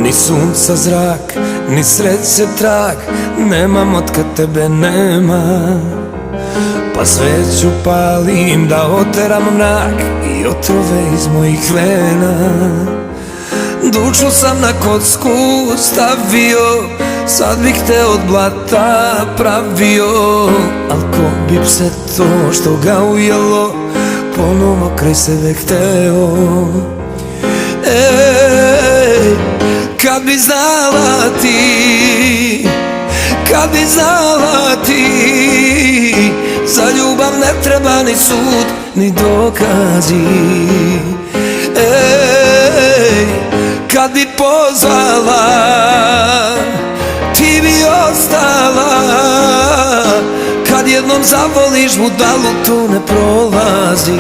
Ni sunca zrak, ni sreće trag, nemam otkad tebe nema. Pa sveću palim da oteram mrak i otrove iz mojih vena. Dušu sam na kocku stavio, sad bih te od blata pravio. Al ko bi pse to što ga ujelo, ponovo kraj sebe hteo. Kad bi znala ti, kad bi znala ti, za ljubav ne treba ni sud, ni dokazi. Kad bi pozvala, ti bi ostala. Kad jednom zavoliš budalu, to ne prolazi.